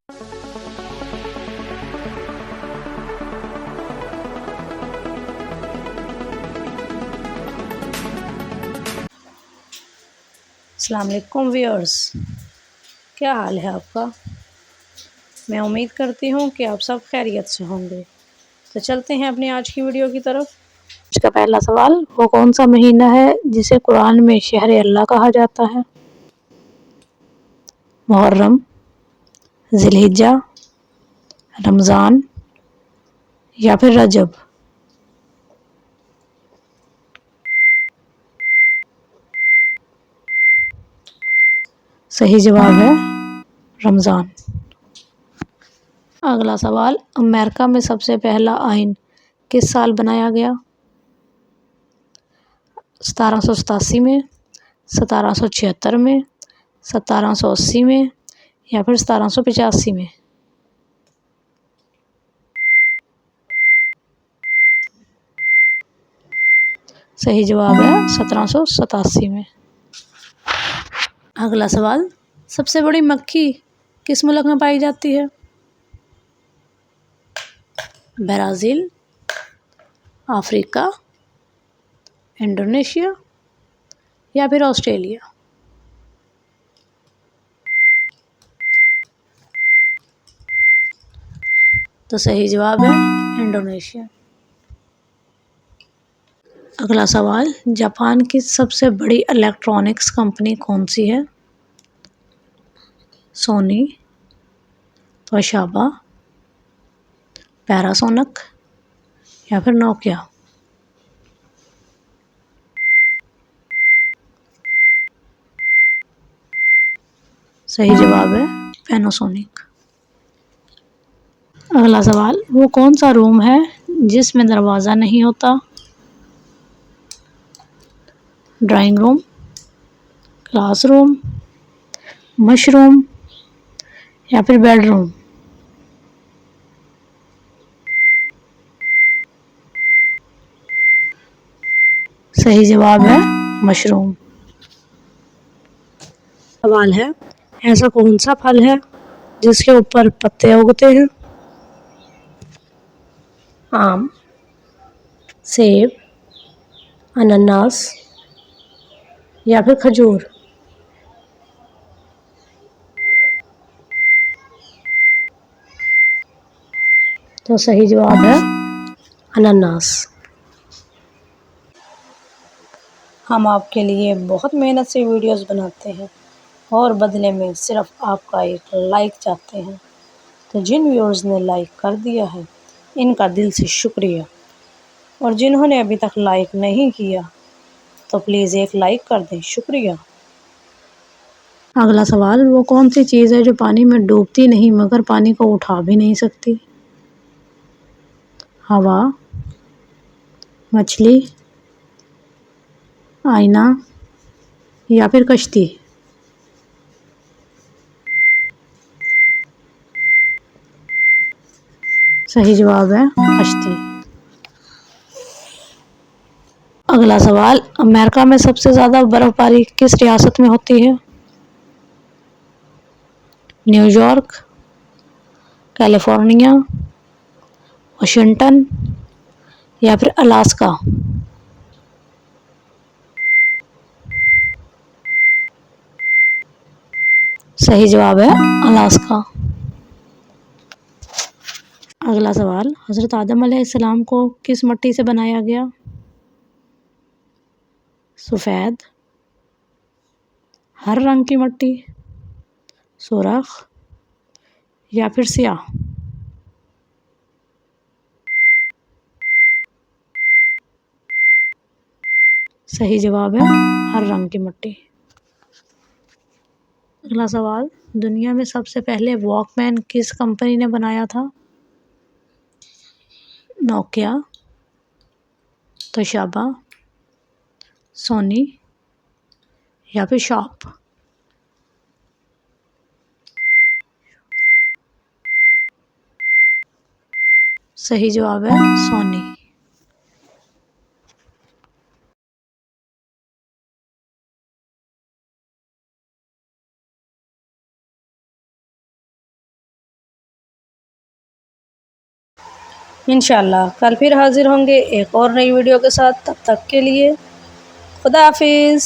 अस्सलाम वालेकुम व्यूअर्स, क्या हाल है आपका। मैं उम्मीद करती हूँ कि आप सब खैरियत से होंगे। तो चलते हैं अपनी आज की वीडियो की तरफ। इसका पहला सवाल, वो कौन सा महीना है जिसे कुरान में शहर अल्लाह कहा जाता है। मुहर्रम, जिलहिज्जा, रमज़ान या फिर रजब। सही जवाब है रमज़ान। अगला सवाल, अमेरिका में सबसे पहला आइन किस साल बनाया गया। 1787 में, 1776 में, 1780 में या फिर 1785 में। सही जवाब है 1787 में। अगला सवाल, सबसे बड़ी मक्खी किस मुल्क में पाई जाती है। ब्राज़ील, अफ्रीका, इंडोनेशिया या फिर ऑस्ट्रेलिया। तो सही जवाब है इंडोनेशिया। अगला सवाल, जापान की सबसे बड़ी इलेक्ट्रॉनिक्स कंपनी कौन सी है। सोनी, तोशिबा, पैनासोनिक या फिर नोकिया। सही जवाब है पैनासोनिक। अगला सवाल, वो कौन सा रूम है जिसमें दरवाज़ा नहीं होता। ड्राइंग रूम, क्लासरूम, मशरूम या फिर बेडरूम। सही जवाब है मशरूम। सवाल है, ऐसा कौन सा फल है जिसके ऊपर पत्ते उगते हैं। आम, सेब, अनानास या फिर खजूर। तो सही जवाब है अनानास। हम आपके लिए बहुत मेहनत से वीडियोस बनाते हैं और बदले में सिर्फ आपका एक लाइक चाहते हैं। तो जिन व्यूअर्स ने लाइक कर दिया है, इनका दिल से शुक्रिया। और जिन्होंने अभी तक लाइक नहीं किया, तो प्लीज़ एक लाइक कर दें, शुक्रिया। अगला सवाल, वो कौन सी चीज़ है जो पानी में डूबती नहीं मगर पानी को उठा भी नहीं सकती। हवा, मछली, आईना या फिर कश्ती। सही जवाब है कश्ती। अगला सवाल, अमेरिका में सबसे ज़्यादा बर्फबारी किस रियासत में होती है। न्यूयॉर्क, कैलिफोर्निया, वाशिंगटन या फिर अलास्का। सही जवाब है अलास्का। अगला सवाल, हज़रत आदम अलैहिस्सलाम को किस मिट्टी से बनाया गया। सफ़ेद, हर रंग की मिट्टी, सुर्ख या फिर स्याह। सही जवाब है हर रंग की मिट्टी। अगला सवाल, दुनिया में सबसे पहले वॉकमैन किस कंपनी ने बनाया था। नोकिया, तोशिबा, सोनी या फिर शॉप। सही जवाब है सोनी। इंशाल्लाह कल फिर हाज़िर होंगे एक और नई वीडियो के साथ। तब तक के लिए खुदा हाफिज़।